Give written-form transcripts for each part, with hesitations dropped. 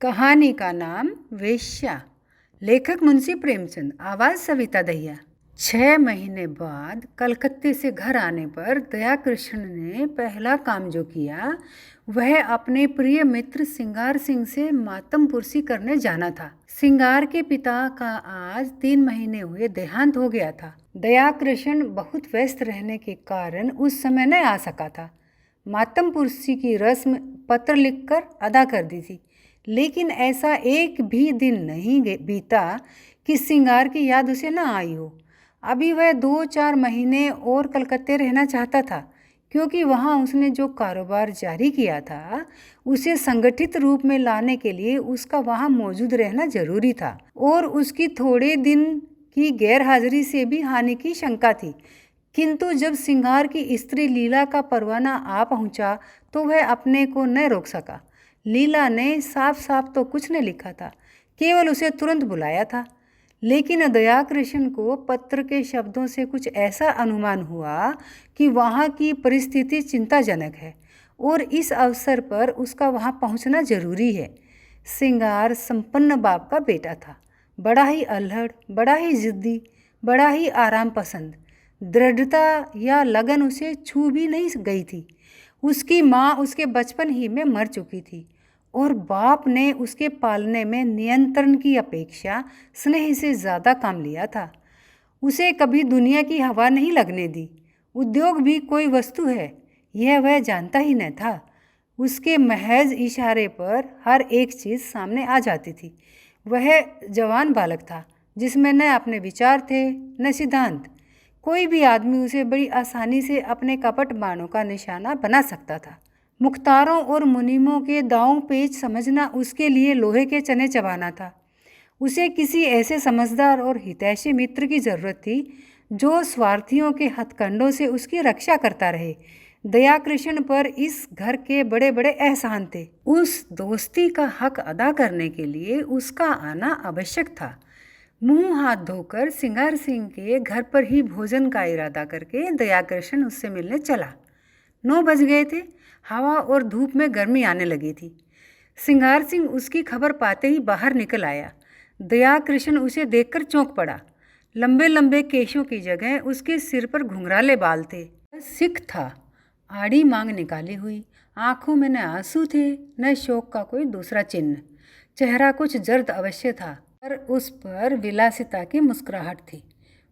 कहानी का नाम वेश्या। लेखक मुंशी प्रेमचंद। आवाज़ सविता दहिया। 6 महीने बाद कलकत्ते से घर आने पर दया कृष्ण ने पहला काम जो किया वह अपने प्रिय मित्र सिंगार सिंह से मातम पुरसी करने जाना था। सिंगार के पिता का आज 3 महीने हुए देहांत हो गया था। दया कृष्ण बहुत व्यस्त रहने के कारण उस समय न आ सका था। मातम पुरसी की रस्म पत्र लिखकर अदा कर दी थी, लेकिन ऐसा एक भी दिन नहीं बीता कि सिंगार की याद उसे न आई हो। अभी वह 2-4 महीने और कलकत्ते रहना चाहता था, क्योंकि वहाँ उसने जो कारोबार जारी किया था उसे संगठित रूप में लाने के लिए उसका वहाँ मौजूद रहना जरूरी था, और उसकी थोड़े दिन की गैरहाजिरी से भी हानि की शंका थी। किंतु जब सिंगार की स्त्री लीला का परवाना आ पहुँचा तो वह अपने को न रोक सका। लीला ने साफ साफ तो कुछ न लिखा था, केवल उसे तुरंत बुलाया था, लेकिन दया कृष्ण को पत्र के शब्दों से कुछ ऐसा अनुमान हुआ कि वहाँ की परिस्थिति चिंताजनक है और इस अवसर पर उसका वहाँ पहुँचना जरूरी है। सिंगार संपन्न बाप का बेटा था, बड़ा ही अल्हड़, बड़ा ही जिद्दी, बड़ा ही आराम पसंद। दृढ़ता या लगन उसे छू भी नहीं गई थी। उसकी माँ उसके बचपन ही में मर चुकी थी और बाप ने उसके पालने में नियंत्रण की अपेक्षा स्नेह से ज़्यादा काम लिया था। उसे कभी दुनिया की हवा नहीं लगने दी। उद्योग भी कोई वस्तु है यह वह जानता ही न था। उसके महज इशारे पर हर एक चीज़ सामने आ जाती थी। वह जवान बालक था जिसमें न अपने विचार थे न सिद्धांत। कोई भी आदमी उसे बड़ी आसानी से अपने कपट बाणों का निशाना बना सकता था। मुख्तारों और मुनीमों के दांव पेच समझना उसके लिए लोहे के चने चबाना था। उसे किसी ऐसे समझदार और हितैषी मित्र की जरूरत थी जो स्वार्थियों के हथकंडों से उसकी रक्षा करता रहे। दया कृष्ण पर इस घर के बड़े बड़े एहसान थे। उस दोस्ती का हक अदा करने के लिए उसका आना आवश्यक था। मुंह हाथ धोकर सिंगार सिंह के घर पर ही भोजन का इरादा करके दया कृष्ण उससे मिलने चला। 9 बज गए थे। हवा और धूप में गर्मी आने लगी थी। सिंगार सिंह उसकी खबर पाते ही बाहर निकल आया। दया कृष्ण उसे देखकर चौंक पड़ा। लंबे लंबे केशों की जगह उसके सिर पर घुंघराले बाल थे। सिख था, आड़ी मांग निकाली हुई, आंखों में न आंसू थे न शोक का कोई दूसरा चिन्ह। चेहरा कुछ जर्द अवश्य था, पर उस पर विलासिता की मुस्कुराहट थी।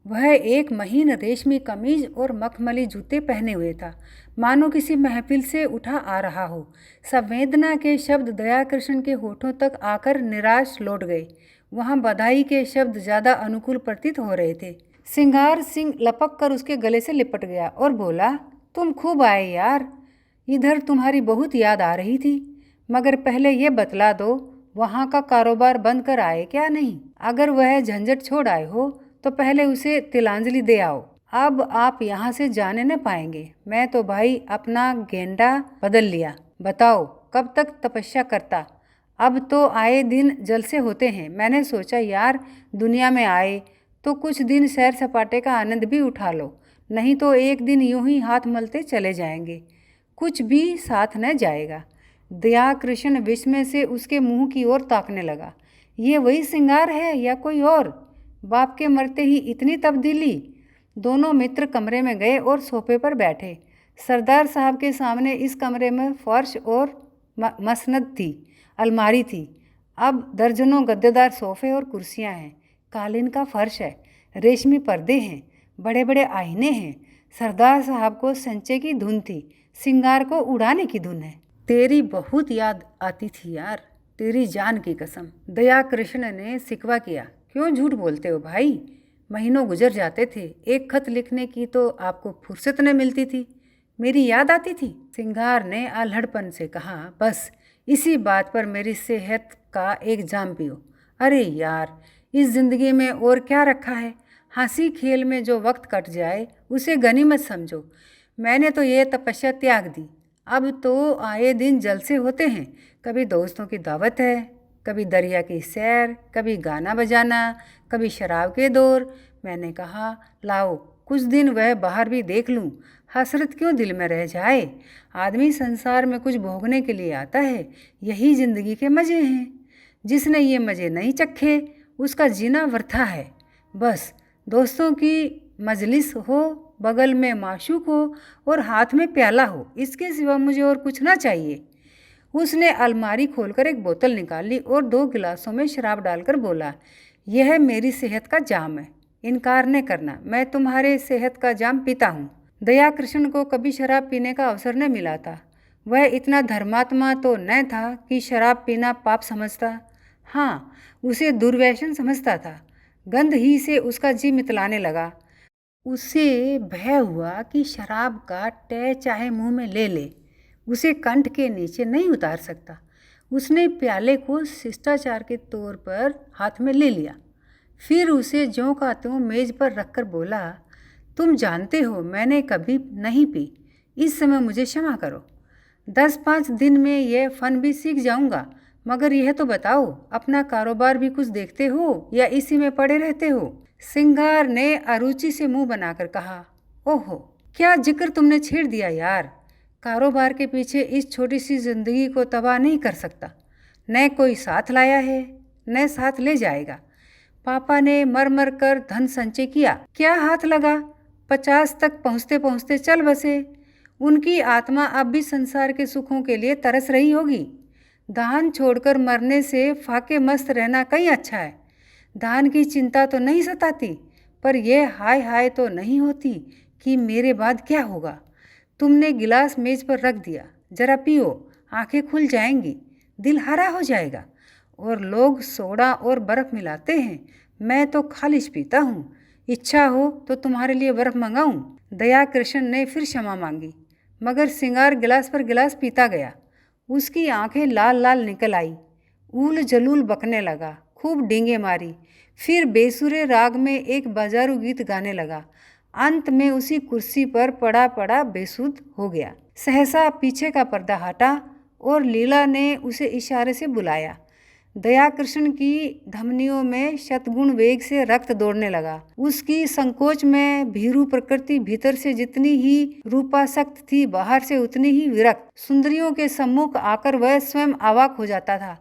वह एक महीन रेशमी कमीज और मखमली जूते पहने हुए था, मानो किसी महफिल से उठा आ रहा हो। संवेदना के शब्द दया कृष्ण के होठों तक आकर निराश लौट गए। वहाँ बधाई के शब्द ज़्यादा अनुकूल प्रतीत हो रहे थे। सिंगार सिंह लपक कर उसके गले से लिपट गया और बोला, तुम खूब आए यार, इधर तुम्हारी बहुत याद आ रही थी। मगर पहले ये बतला दो, वहाँ का कारोबार बंद कर आए क्या नहीं? अगर वह झंझट छोड़ आए हो तो पहले उसे तिलांजलि दे आओ। अब आप यहाँ से जाने न पाएंगे। मैं तो भाई अपना गेंडा बदल लिया। बताओ कब तक तपस्या करता? अब तो आए दिन जलसे होते हैं। मैंने सोचा यार, दुनिया में आए तो कुछ दिन सैर सपाटे का आनंद भी उठा लो, नहीं तो एक दिन यूं ही हाथ मलते चले जाएंगे, कुछ भी साथ न जाएगा। दया कृष्ण विस्मय से उसके मुंह की ओर ताकने लगा। ये वही सिंगार है या कोई और? बाप के मरते ही इतनी तब्दीली? दोनों मित्र कमरे में गए और सोफे पर बैठे। सरदार साहब के सामने इस कमरे में फर्श और मसनद थी, अलमारी थी। अब दर्जनों गद्देदार सोफे और कुर्सियां हैं। कालीन का फर्श है, रेशमी पर्दे हैं, बड़े बड़े आईने हैं। सरदार साहब को संचे की धुन थी, सिंगार को उड़ाने की धुन है। तेरी बहुत याद आती थी यार, तेरी जान की कसम। दया कृष्ण ने सिकवा किया। क्यों झूठ बोलते हो भाई? महीनों गुजर जाते थे, एक खत लिखने की तो आपको फुर्सत न मिलती थी। मेरी याद आती थी? सिंगार ने आल्हड़पन से कहा। बस इसी बात पर मेरी सेहत का एक जाम पियो। अरे यार, इस जिंदगी में और क्या रखा है? हंसी खेल में जो वक्त कट जाए उसे गनीमत समझो। मैंने तो ये तपस्या त्याग दी। अब तो आए दिन जलसे होते हैं। कभी दोस्तों की दावत है, कभी दरिया की सैर, कभी गाना बजाना, कभी शराब के दौर। मैंने कहा लाओ कुछ दिन वह बाहर भी देख लूं, हसरत क्यों दिल में रह जाए। आदमी संसार में कुछ भोगने के लिए आता है, यही जिंदगी के मज़े हैं। जिसने ये मज़े नहीं चखे उसका जीना वृथा है। बस दोस्तों की मजलिस हो, बगल में माशूक हो और हाथ में प्याला हो, इसके सिवा मुझे और कुछ ना चाहिए। उसने अलमारी खोलकर एक बोतल निकाली और 2 गिलासों में शराब डालकर बोला, यह मेरी सेहत का जाम है, इनकार न करना, मैं तुम्हारे सेहत का जाम पीता हूँ। दया कृष्ण को कभी शराब पीने का अवसर न मिला था। वह इतना धर्मात्मा तो न था कि शराब पीना पाप समझता। हाँ, उसे दुर्व्यसन समझता था। गंध ही से उसका जी मितलाने लगा। उसे भय हुआ कि शराब का टै चाहे मुंह में ले ले, उसे कंठ के नीचे नहीं उतार सकता। उसने प्याले को शिष्टाचार के तौर पर हाथ में ले लिया, फिर उसे ज्यों का त्यों मेज पर रखकर बोला, तुम जानते हो मैंने कभी नहीं पी, इस समय मुझे क्षमा करो। 10-5 दिन में यह फन भी सीख जाऊंगा, मगर यह तो बताओ, अपना कारोबार भी कुछ देखते हो या इसी में पड़े रहते हो? सिंगार ने अरुचि से मुंह बनाकर कहा, ओहो, क्या जिक्र तुमने छेड़ दिया यार। कारोबार के पीछे इस छोटी सी जिंदगी को तबाह नहीं कर सकता। न कोई साथ लाया है, न साथ ले जाएगा। पापा ने मर मर कर धन संचय किया, क्या हाथ लगा? 50 तक पहुँचते पहुँचते चल बसे। उनकी आत्मा अब भी संसार के सुखों के लिए तरस रही होगी। दान छोड़कर मरने से फाके मस्त रहना कहीं अच्छा है। दान की चिंता तो नहीं सताती, पर यह हाय हाय तो नहीं होती कि मेरे बाद क्या होगा। तुमने गिलास मेज पर रख दिया, जरा पियो, आंखें खुल जाएंगी, दिल हरा हो जाएगा। और लोग सोडा और बर्फ़ मिलाते हैं, मैं तो खालिश पीता हूँ। इच्छा हो तो तुम्हारे लिए बर्फ़ मंगाऊँ? दया कृष्ण ने फिर क्षमा मांगी, मगर सिंगार गिलास पर गिलास पीता गया। उसकी आंखें लाल लाल निकल आई, ऊल जलूल बकने लगा, खूब डींगे मारी, फिर बेसुरे राग में एक बाजारू गीत गाने लगा। अंत में उसी कुर्सी पर पड़ा पड़ा बेसुध हो गया। सहसा पीछे का पर्दा हटा और लीला ने उसे इशारे से बुलाया। दया कृष्ण की धमनियों में शतगुण वेग से रक्त दौड़ने लगा। उसकी संकोच में भीरू प्रकृति भीतर से जितनी ही रूपासक्त थी, बाहर से उतनी ही विरक्त। सुंदरियों के सम्मुख आकर वह स्वयं अवाक हो जाता था।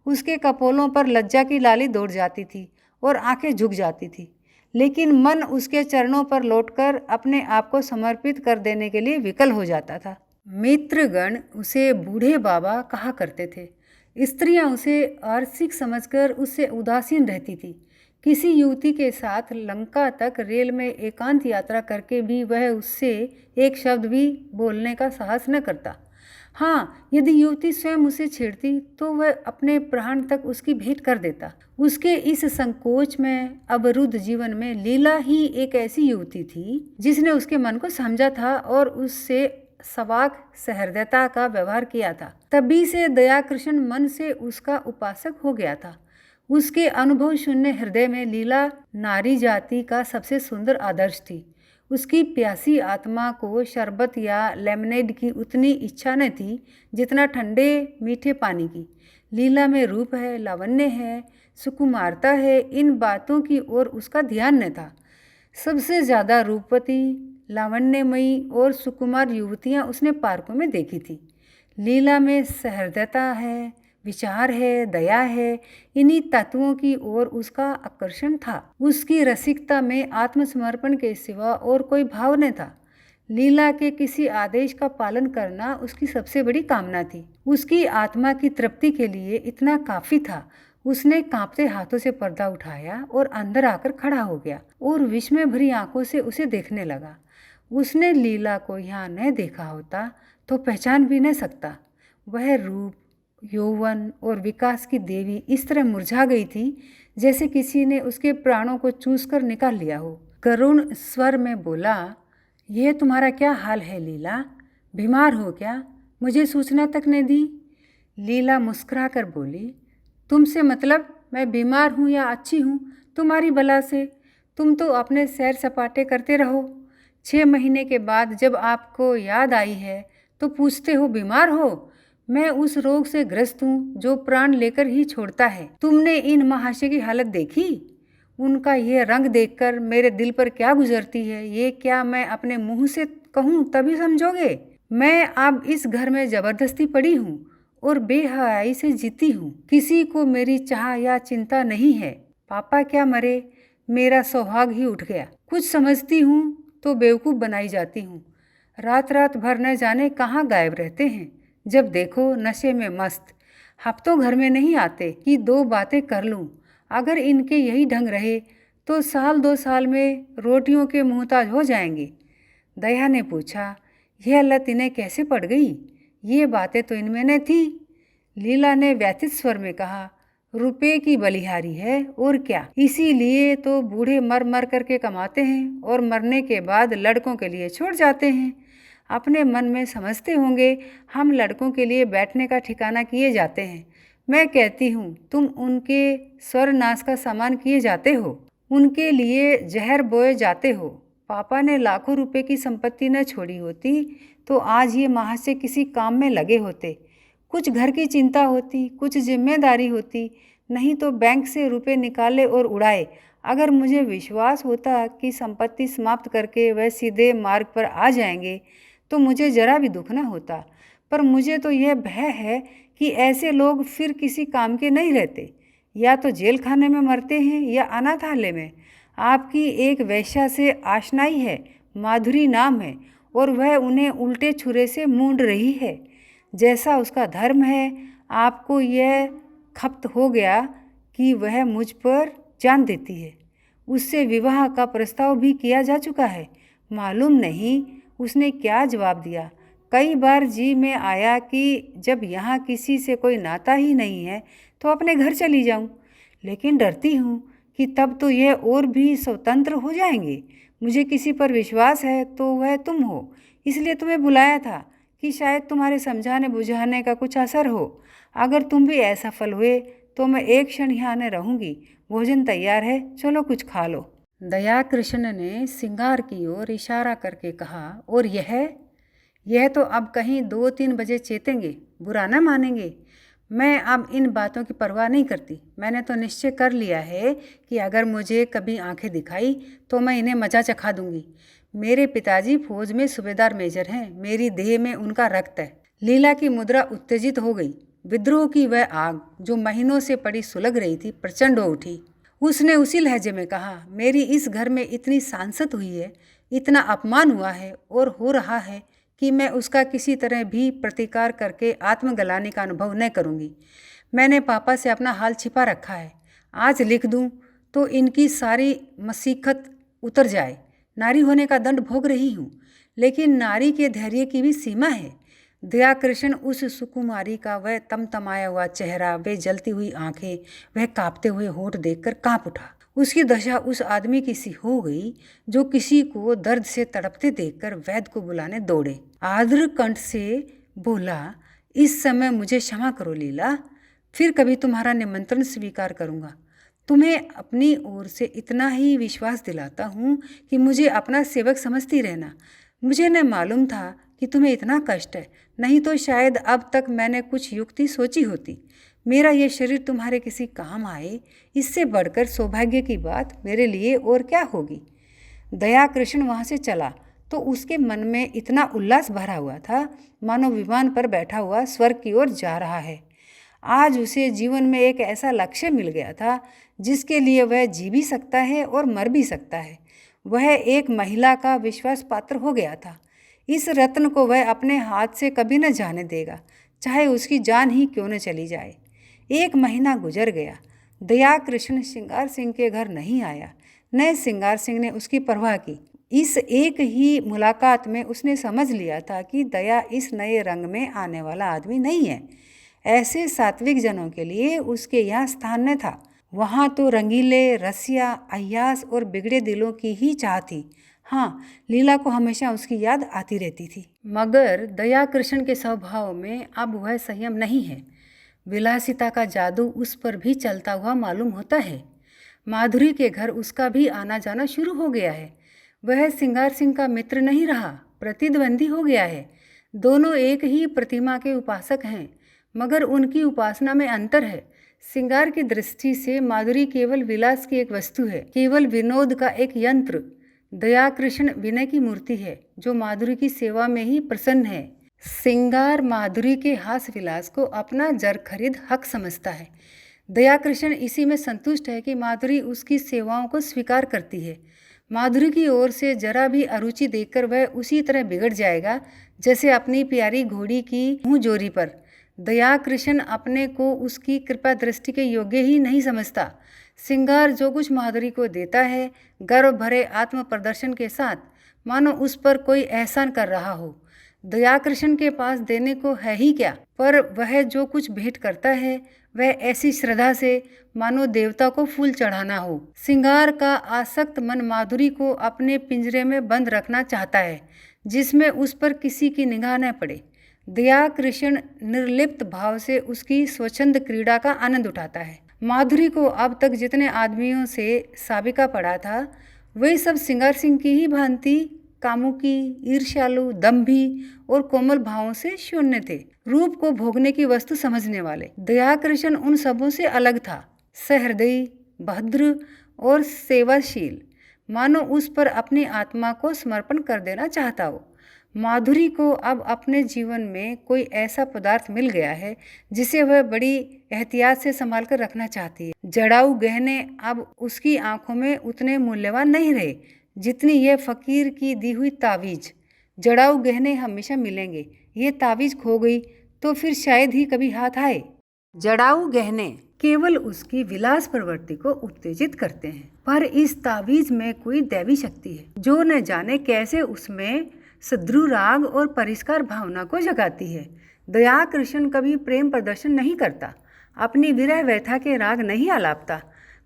उसके कपोलों पर लज्जा की लाली दौड़ जाती थी और आंखें झुक जाती थी, लेकिन मन उसके चरणों पर लौटकर अपने आप को समर्पित कर देने के लिए विकल हो जाता था। मित्रगण उसे बूढ़े बाबा कहा करते थे। स्त्रियां उसे आर्सिक समझकर उससे उदासीन रहती थी। किसी युवती के साथ लंका तक रेल में एकांत यात्रा करके भी वह उससे एक शब्द भी बोलने का साहस न करता। हाँ, यदि युवती स्वयं उसे छेड़ती तो वह अपने प्राण तक उसकी भेंट कर देता। उसके इस संकोच में अवरुद्ध जीवन में लीला ही एक ऐसी युवती थी जिसने उसके मन को समझा था और उससे सवाक सहृदयता का व्यवहार किया था। तभी से दया कृष्ण मन से उसका उपासक हो गया था। उसके अनुभव शून्य हृदय में लीला नारी जाति का सबसे सुंदर आदर्श थी। उसकी प्यासी आत्मा को शरबत या लेमनेड की उतनी इच्छा न थी जितना ठंडे मीठे पानी की। लीला में रूप है, लावण्य है, सुकुमारता है, इन बातों की ओर उसका ध्यान न था। सबसे ज़्यादा रूपवती, लावण्यमयी और सुकुमार युवतियाँ उसने पार्कों में देखी थी। लीला में सहृदयता है, विचार है, दया है, इन्हीं तत्वों की ओर उसका आकर्षण था। उसकी रसिकता में आत्मसमर्पण के सिवा और कोई भाव न था। लीला के किसी आदेश का पालन करना उसकी सबसे बड़ी कामना थी। उसकी आत्मा की तृप्ति के लिए इतना काफी था। उसने कांपते हाथों से पर्दा उठाया और अंदर आकर खड़ा हो गया और विस्मय भरी आंखों से उसे देखने लगा। उसने लीला को यहाँ न देखा होता तो पहचान भी न सकता। वह रूप, यौवन और विकास की देवी इस तरह मुरझा गई थी जैसे किसी ने उसके प्राणों को चूस कर निकाल लिया हो। करुण स्वर में बोला, यह तुम्हारा क्या हाल है लीला? बीमार हो क्या? मुझे सूचना तक न दी। लीला मुस्कुरा कर बोली, तुमसे मतलब मैं बीमार हूँ या अच्छी हूँ, तुम्हारी बला से। तुम तो अपने सैर सपाटे करते रहो। 6 महीने के बाद जब आपको याद आई है तो पूछते हो बीमार हो। मैं उस रोग से ग्रस्त हूँ जो प्राण लेकर ही छोड़ता है। तुमने इन महाशय की हालत देखी? उनका ये रंग देखकर मेरे दिल पर क्या गुजरती है, ये क्या मैं अपने मुंह से कहूँ तभी समझोगे। मैं अब इस घर में जबरदस्ती पड़ी हूँ और बेहयाई से जीती हूँ। किसी को मेरी चाह या चिंता नहीं है। पापा क्या मरे, मेरा सौभाग ही उठ गया। कुछ समझती हूँ तो बेवकूफ़ बनाई जाती हूँ। रात रात भर न जाने कहाँ गायब रहते हैं। जब देखो नशे में मस्त। हफ्तों घर में नहीं आते कि 2 बातें कर लूँ। अगर इनके यही ढंग रहे तो साल 2 साल में रोटियों के मोहताज हो जाएंगे। दया ने पूछा, यह लत इन्हें कैसे पड़ गई? ये बातें तो इनमें न थी। लीला ने व्यथित स्वर में कहा, रुपए की बलिहारी है और क्या। इसीलिए तो बूढ़े मर मर करके कमाते हैं और मरने के बाद लड़कों के लिए छोड़ जाते हैं। अपने मन में समझते होंगे हम लड़कों के लिए बैठने का ठिकाना किए जाते हैं। मैं कहती हूँ तुम उनके स्वर्नाश का सामान किए जाते हो, उनके लिए जहर बोए जाते हो। पापा ने लाखों रुपए की संपत्ति न छोड़ी होती तो आज ये महाशय किसी काम में लगे होते। कुछ घर की चिंता होती, कुछ जिम्मेदारी होती, नहीं तो बैंक से रुपए निकाले और उड़ाए। अगर मुझे विश्वास होता कि संपत्ति समाप्त करके वह सीधे मार्ग पर आ जाएंगे तो मुझे जरा भी दुख न होता। पर मुझे तो यह भय है कि ऐसे लोग फिर किसी काम के नहीं रहते, या तो जेल खाने में मरते हैं या अनाथालय में। आपकी एक वेश्या से आशनाई है, माधुरी नाम है, और वह उन्हें उल्टे छुरे से मूंड रही है। जैसा उसका धर्म है, आपको यह खप्त हो गया कि वह मुझ पर जान देती है। उससे विवाह का प्रस्ताव भी किया जा चुका है। मालूम नहीं उसने क्या जवाब दिया। कई बार जी में आया कि जब यहाँ किसी से कोई नाता ही नहीं है तो अपने घर चली जाऊँ, लेकिन डरती हूँ कि तब तो यह और भी स्वतंत्र हो जाएंगे। मुझे किसी पर विश्वास है तो वह तुम हो, इसलिए तुम्हें बुलाया था कि शायद तुम्हारे समझाने बुझाने का कुछ असर हो। अगर तुम भी असफल हुए तो मैं एक क्षण यहाँ न रहूँगी। भोजन तैयार है, चलो कुछ खा लो। दया कृष्ण ने सिंगार की ओर इशारा करके कहा, और यह तो अब कहीं 2-3 बजे चेतेंगे, बुरा न मानेंगे। मैं अब इन बातों की परवाह नहीं करती। मैंने तो निश्चय कर लिया है कि अगर मुझे कभी आंखें दिखाई तो मैं इन्हें मजा चखा दूंगी। मेरे पिताजी फौज में सूबेदार मेजर हैं, मेरी देह में उनका रक्त है। लीला की मुद्रा उत्तेजित हो गई। विद्रोह की वह आग जो महीनों से पड़ी सुलग रही थी प्रचंड हो उठी। उसने उसी लहजे में कहा, मेरी इस घर में इतनी सांसत हुई है, इतना अपमान हुआ है और हो रहा है कि मैं उसका किसी तरह भी प्रतिकार करके आत्मगलानी का अनुभव न करूँगी। मैंने पापा से अपना हाल छिपा रखा है। आज लिख दूँ तो इनकी सारी मसीखत उतर जाए। नारी होने का दंड भोग रही हूँ, लेकिन नारी के धैर्य की भी सीमा है। दया कृष्ण उस सुकुमारी का वह तमतमाया हुआ चेहरा, वे जलती हुई आंखें, वह कांपते हुए होंठ देखकर कांप उठा। उसकी दशा उस आदमी की सी हो गई जो किसी को दर्द से तड़पते देखकर वैद्य को बुलाने दौड़े। आर्द्र कंठ से बोला, इस समय मुझे क्षमा करो लीला, फिर कभी तुम्हारा निमंत्रण स्वीकार करूँगा। तुम्हें अपनी ओर से इतना ही विश्वास दिलाता हूँ कि मुझे अपना सेवक समझती रहना। मुझे न मालूम था कि तुम्हें इतना कष्ट है, नहीं तो शायद अब तक मैंने कुछ युक्ति सोची होती। मेरा ये शरीर तुम्हारे किसी काम आए, इससे बढ़कर सौभाग्य की बात मेरे लिए और क्या होगी। दया कृष्ण वहाँ से चला तो उसके मन में इतना उल्लास भरा हुआ था मानो विमान पर बैठा हुआ स्वर्ग की ओर जा रहा है। आज उसे जीवन में एक ऐसा लक्ष्य मिल गया था जिसके लिए वह जी भी सकता है और मर भी सकता है। वह एक महिला का विश्वास पात्र हो गया था। इस रत्न को वह अपने हाथ से कभी न जाने देगा, चाहे उसकी जान ही क्यों न चली जाए। 1 महीना गुजर गया। दया कृष्ण श्रृंगार सिंह के घर नहीं आया, न श्रृंगार सिंह ने उसकी परवाह की। इस एक ही मुलाकात में उसने समझ लिया था कि दया इस नए रंग में आने वाला आदमी नहीं है। ऐसे सात्विक जनों के लिए उसके यहाँ स्थान न था। वहाँ तो रंगीले, रसिया, अय्यास और बिगड़े दिलों की ही चाह थी। हाँ, लीला को हमेशा उसकी याद आती रहती थी। मगर दया कृष्ण के स्वभाव में अब वह संयम नहीं है। विलासिता का जादू उस पर भी चलता हुआ मालूम होता है। माधुरी के घर उसका भी आना जाना शुरू हो गया है। वह श्रृंगार सिंह का मित्र नहीं रहा, प्रतिद्वंदी हो गया है। दोनों एक ही प्रतिमा के उपासक हैं, मगर उनकी उपासना में अंतर है। श्रृंगार की दृष्टि से माधुरी केवल विलास की एक वस्तु है, केवल विनोद का एक यंत्र। दया कृष्ण विनय की मूर्ति है जो माधुरी की सेवा में ही प्रसन्न है। सिंगार माधुरी के हास विलास को अपना जरखरीद हक समझता है। दयाकृष्ण इसी में संतुष्ट है कि माधुरी उसकी सेवाओं को स्वीकार करती है। माधुरी की ओर से जरा भी अरुचि देखकर वह उसी तरह बिगड़ जाएगा जैसे अपनी प्यारी घोड़ी की मुँह जोरी पर। दयाकृष्ण अपने को उसकी कृपा दृष्टि के योग्य ही नहीं समझता। सिंगार जो कुछ माधुरी को देता है गर्व भरे आत्म प्रदर्शन के साथ, मानो उस पर कोई एहसान कर रहा हो। दयाकृष्ण के पास देने को है ही क्या, पर वह जो कुछ भेंट करता है वह ऐसी श्रद्धा से मानो देवता को फूल चढ़ाना हो। सिंगार का आसक्त मन माधुरी को अपने पिंजरे में बंद रखना चाहता है जिसमें उस पर किसी की निगाह न पड़े। दयाकृष्ण निर्लिप्त भाव से उसकी स्वच्छंद क्रीड़ा का आनंद उठाता है। माधुरी को अब तक जितने आदमियों से साबिका पड़ा था वे सब सिंगार सिंह की ही भांति कामुकी, ईर्ष्यालु, दंभी और कोमल भावों से शून्य थे, रूप को भोगने की वस्तु समझने वाले। दयाकृष्ण उन सबों से अलग था, सहृदयी, भद्र और सेवाशील, मानो उस पर अपनी आत्मा को समर्पण कर देना चाहता हो। माधुरी को अब अपने जीवन में कोई ऐसा पदार्थ मिल गया है जिसे वह बड़ी एहतियात से संभाल कर रखना चाहती है। जड़ाऊ गहने अब उसकी आंखों में उतने मूल्यवान नहीं रहे जितनी यह फकीर की दी हुई तावीज। जड़ाऊ गहने हमेशा मिलेंगे, ये तावीज खो गई तो फिर शायद ही कभी हाथ आए। जड़ाऊ गहने केवल उसकी विलास प्रवृत्ति को उत्तेजित करते हैं, पर इस तावीज में कोई दैवी शक्ति है जो न जाने कैसे उसमें सद्रु राग और परिष्कार भावना को जगाती है। दयाकृष्ण कभी प्रेम प्रदर्शन नहीं करता, अपनी विरह व्यथा के राग नहीं आलापता,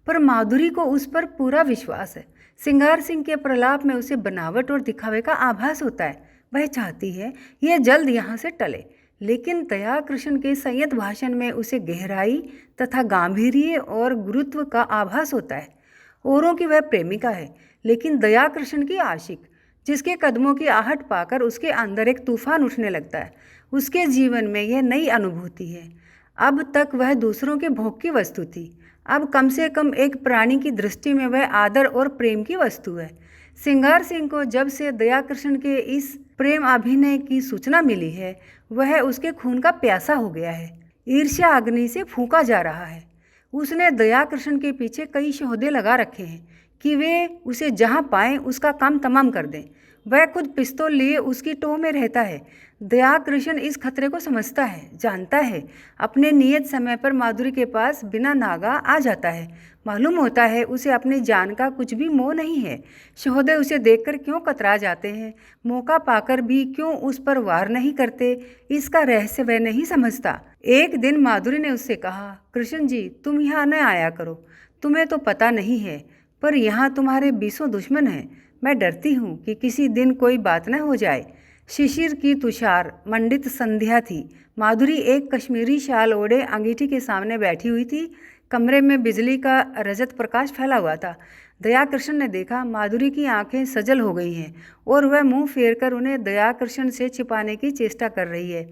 पर माधुरी को उस पर पूरा विश्वास है। सिंगार सिंह के प्रलाप में उसे बनावट और दिखावे का आभास होता है। वह चाहती है यह जल्द यहाँ से टले, लेकिन दयाकृष्ण के संयत भाषण में उसे गहराई तथा गांभीर्य और गुरुत्व का आभास होता है। औरों की वह प्रेमिका है, लेकिन दयाकृष्ण की आशिक, जिसके कदमों की आहट पाकर उसके अंदर एक तूफान उठने लगता है। उसके जीवन में यह नई अनुभूति है। अब तक वह दूसरों के भोग की वस्तु थी, अब कम से कम एक प्राणी की दृष्टि में वह आदर और प्रेम की वस्तु है। सिंगार सिंह को जब से दयाकृष्ण के इस प्रेम अभिनय की सूचना मिली है वह उसके खून का प्यासा हो गया है, ईर्ष्या अग्नि से फूंका जा रहा है। उसने दयाकृष्ण के पीछे कई सौदे लगा रखे हैं कि वे उसे जहाँ पाएं उसका काम तमाम कर दें। वह खुद पिस्तौल लिए उसकी टोह में रहता है। दयाकृष्ण इस खतरे को समझता है, जानता है। अपने नियत समय पर माधुरी के पास बिना नागा आ जाता है। मालूम होता है उसे अपनी जान का कुछ भी मोह नहीं है। सौदे उसे देखकर क्यों कतरा जाते हैं, मौका पाकर भी क्यों उस पर वार नहीं करते, इसका रहस्य वह नहीं समझता। एक दिन माधुरी ने उससे कहा, कृष्ण जी तुम यहाँ न आया करो, तुम्हें तो पता नहीं है, पर यहाँ तुम्हारे 20 दुश्मन हैं। मैं डरती हूँ कि किसी दिन कोई बात न हो जाए। शिशिर की तुषार मंडित संध्या थी। माधुरी एक कश्मीरी शाल ओढ़े अंगीठी के सामने बैठी हुई थी। कमरे में बिजली का रजत प्रकाश फैला हुआ था। दयाकृष्ण ने देखा माधुरी की आंखें सजल हो गई हैं और वह मुंह फेरकर उन्हें दयाकृष्ण से छिपाने की चेष्टा कर रही है।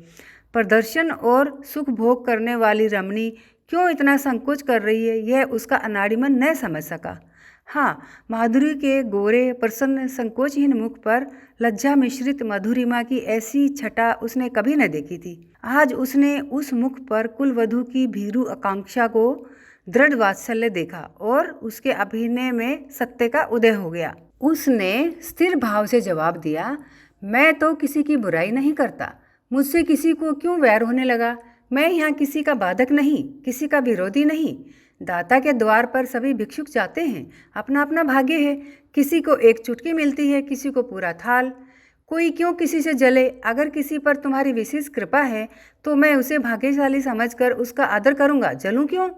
प्रदर्शन और सुख भोग करने वाली रमणी क्यों इतना संकोच कर रही है, यह उसका अनाड़ी मन न समझ सका। हाँ, माधुरी के गोरे प्रसन्न संकोचहीन मुख पर लज्जा मिश्रित मधुरिमा की ऐसी छटा उसने कभी न देखी थी। आज उसने उस मुख पर कुलवधू की भीरू आकांक्षा को दृढ़ वात्सल्य देखा और उसके अभिनय में सत्य का उदय हो गया। उसने स्थिर भाव से जवाब दिया, मैं तो किसी की बुराई नहीं करता, मुझसे किसी को क्यों वैर होने लगा। मैं यहाँ किसी का बाधक नहीं, किसी का विरोधी नहीं। दाता के द्वार पर सभी भिक्षुक जाते हैं, अपना अपना भाग्य है। किसी को एक चुटकी मिलती है, किसी को पूरा थाल। कोई क्यों किसी से जले। अगर किसी पर तुम्हारी विशेष कृपा है तो मैं उसे भाग्यशाली समझकर उसका आदर करूँगा, जलूँ क्यों।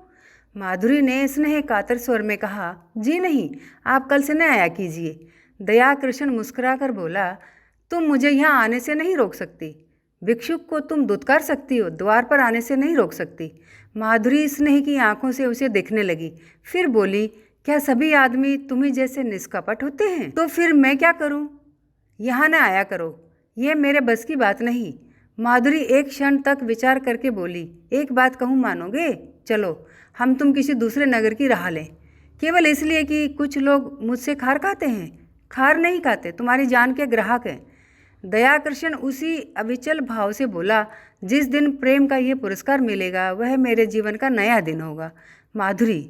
माधुरी ने स्नेह कातर स्वर में कहा, जी नहीं, आप कल से न आया कीजिए। दयाकृष्ण मुस्कुरा कर बोला, तुम मुझे यहाँ आने से नहीं रोक सकती। भिक्षुक को तुम दुत्कार सकती हो, द्वार पर आने से नहीं रोक सकती। माधुरी स्नेह की आंखों से उसे देखने लगी, फिर बोली, क्या सभी आदमी तुम्ही जैसे निष्कपट होते हैं? तो फिर मैं क्या करूं? यहाँ न आया करो, ये मेरे बस की बात नहीं। माधुरी एक क्षण तक विचार करके बोली, एक बात कहूँ मानोगे? चलो हम तुम किसी दूसरे नगर की राह लें। केवल इसलिए कि कुछ लोग मुझसे खार खाते हैं? खार नहीं खाते, तुम्हारी जान के ग्राहक हैं। दयाकृष्ण उसी अविचल भाव से बोला, जिस दिन प्रेम का ये पुरस्कार मिलेगा वह मेरे जीवन का नया दिन होगा। माधुरी,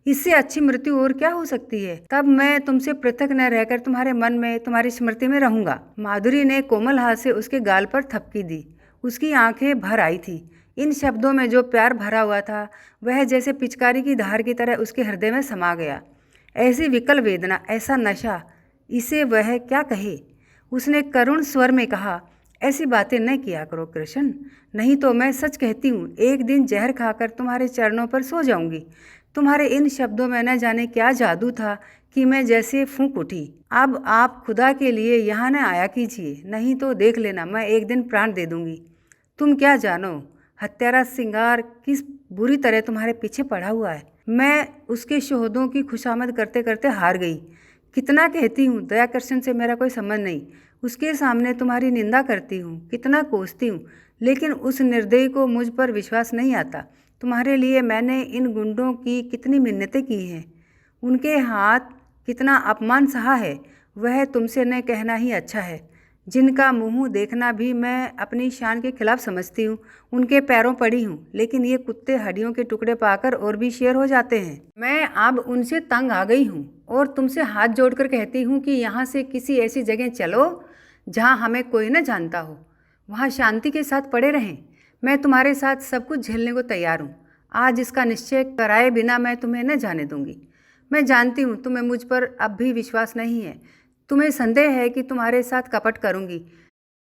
इससे अच्छी मृत्यु और क्या हो सकती है? तब मैं तुमसे पृथक न रहकर तुम्हारे मन में, तुम्हारी स्मृति में रहूंगा। माधुरी ने कोमल हाथ से उसके गाल पर थपकी दी। उसकी आंखें भर आई थी। इन शब्दों में जो प्यार भरा हुआ था वह जैसे पिचकारी की धार की तरह उसके हृदय में समा गया। ऐसी विकल वेदना, ऐसा नशा, इसे वह क्या कहे? उसने करुण स्वर में कहा, ऐसी बातें न किया करो कृष्ण, नहीं तो मैं सच कहती हूँ एक दिन जहर खाकर तुम्हारे चरणों पर सो जाऊंगी। तुम्हारे इन शब्दों में न जाने क्या जादू था कि मैं जैसे फूंक उठी। अब आप खुदा के लिए यहाँ न आया कीजिए, नहीं तो देख लेना मैं एक दिन प्राण दे दूंगी। तुम क्या जानो हत्यारा सिंगार किस बुरी तरह तुम्हारे पीछे पड़ा हुआ है। मैं उसके शोहदों की खुशामद करते करते हार गई। कितना कहती हूँ दयाकृष्ण से मेरा कोई संबंध नहीं, उसके सामने तुम्हारी निंदा करती हूँ, कितना कोसती हूँ, लेकिन उस निर्दयी को मुझ पर विश्वास नहीं आता। तुम्हारे लिए मैंने इन गुंडों की कितनी मिन्नतें की हैं, उनके हाथ कितना अपमान सहा है, वह तुमसे न कहना ही अच्छा है। जिनका मुंह देखना भी मैं अपनी शान के खिलाफ समझती हूँ, उनके पैरों पड़ी हूँ, लेकिन ये कुत्ते हड्डियों के टुकड़े पाकर और भी शेर हो जाते हैं। मैं अब उनसे तंग आ गई हूँ और तुमसे हाथ जोड़कर कहती हूँ कि यहाँ से किसी ऐसी जगह चलो जहाँ हमें कोई न जानता हो, वहाँ शांति के साथ पड़े रहें। मैं तुम्हारे साथ सब कुछ झेलने को तैयार हूँ। आज इसका निश्चय कराए बिना मैं तुम्हें न जाने दूंगी। मैं जानती हूँ तुम्हें मुझ पर अब भी विश्वास नहीं है, तुम्हें संदेह है कि तुम्हारे साथ कपट करूंगी।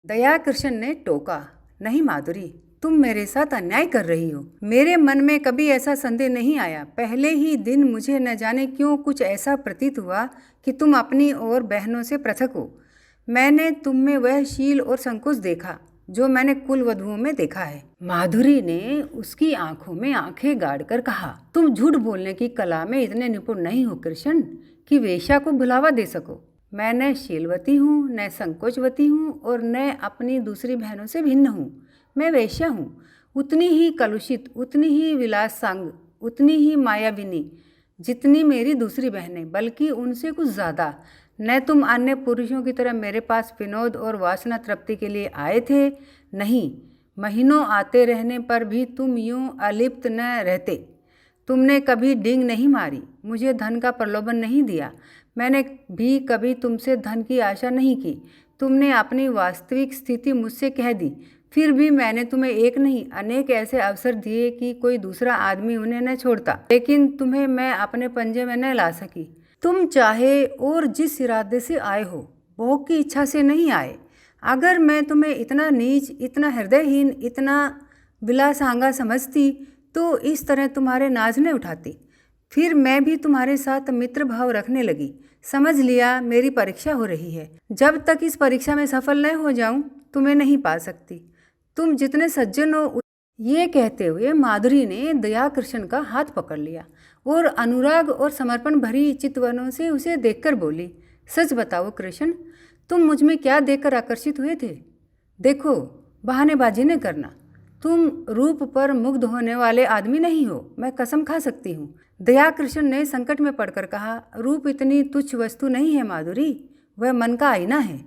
दयाकृष्ण ने टोका, नहीं माधुरी, तुम मेरे साथ अन्याय कर रही हो। मेरे मन में कभी ऐसा संदेह नहीं आया। पहले ही दिन मुझे न जाने क्यों कुछ ऐसा प्रतीत हुआ कि तुम अपनी और बहनों से पृथक हो। मैंने तुम में वह शील और संकोच देखा जो मैंने कुल वधुओं में देखा है। माधुरी ने उसकी आंखों में आंखें गाड़कर कहा, तुम झूठ बोलने की कला में इतने निपुण नहीं हो कृष्ण कि वेश्या को बुलावा दे सको। मैं न शीलवती हूँ, न संकोचवती हूँ और न अपनी दूसरी बहनों से भिन्न हूँ। मैं वेश्या हूँ, उतनी ही कलुषित, उतनी ही विलासांग, उतनी ही मायाविनी जितनी मेरी दूसरी बहनें, बल्कि उनसे कुछ ज़्यादा। न तुम अन्य पुरुषों की तरह मेरे पास विनोद और वासना तृप्ति के लिए आए थे, नहीं, महीनों आते रहने पर भी तुम यूं अलिप्त न रहते। तुमने कभी डींग नहीं मारी, मुझे धन का प्रलोभन नहीं दिया, मैंने भी कभी तुमसे धन की आशा नहीं की। तुमने अपनी वास्तविक स्थिति मुझसे कह दी, फिर भी मैंने तुम्हें एक नहीं अनेक ऐसे अवसर दिए कि कोई दूसरा आदमी उन्हें न छोड़ता, लेकिन तुम्हें मैं अपने पंजे में न ला सकी। तुम चाहे और जिस इरादे से आए हो, भोग की इच्छा से नहीं आए। अगर मैं तुम्हें इतना नीच, इतना हृदयहीन, इतना विलासांगा समझती तो इस तरह तुम्हारे नाज न उठाती। फिर मैं भी तुम्हारे साथ मित्र भाव रखने लगी। समझ लिया मेरी परीक्षा हो रही है। जब तक इस परीक्षा में सफल न हो जाऊं, तुम्हें नहीं पा सकती। तुम जितने सज्जन हो। ये कहते हुए माधुरी ने दयाकृष्ण का हाथ पकड़ लिया और अनुराग और समर्पण भरी चितवनों से उसे देखकर बोली, सच बताओ कृष्ण, तुम मुझ में क्या देखकर आकर्षित हुए थे? देखो, बहानेबाजी न करना, तुम रूप पर मुग्ध होने वाले आदमी नहीं हो, मैं कसम खा सकती हूँ। दयाकृष्ण ने संकट में पड़कर कहा, रूप इतनी तुच्छ वस्तु नहीं है माधुरी, वह मन का आईना है।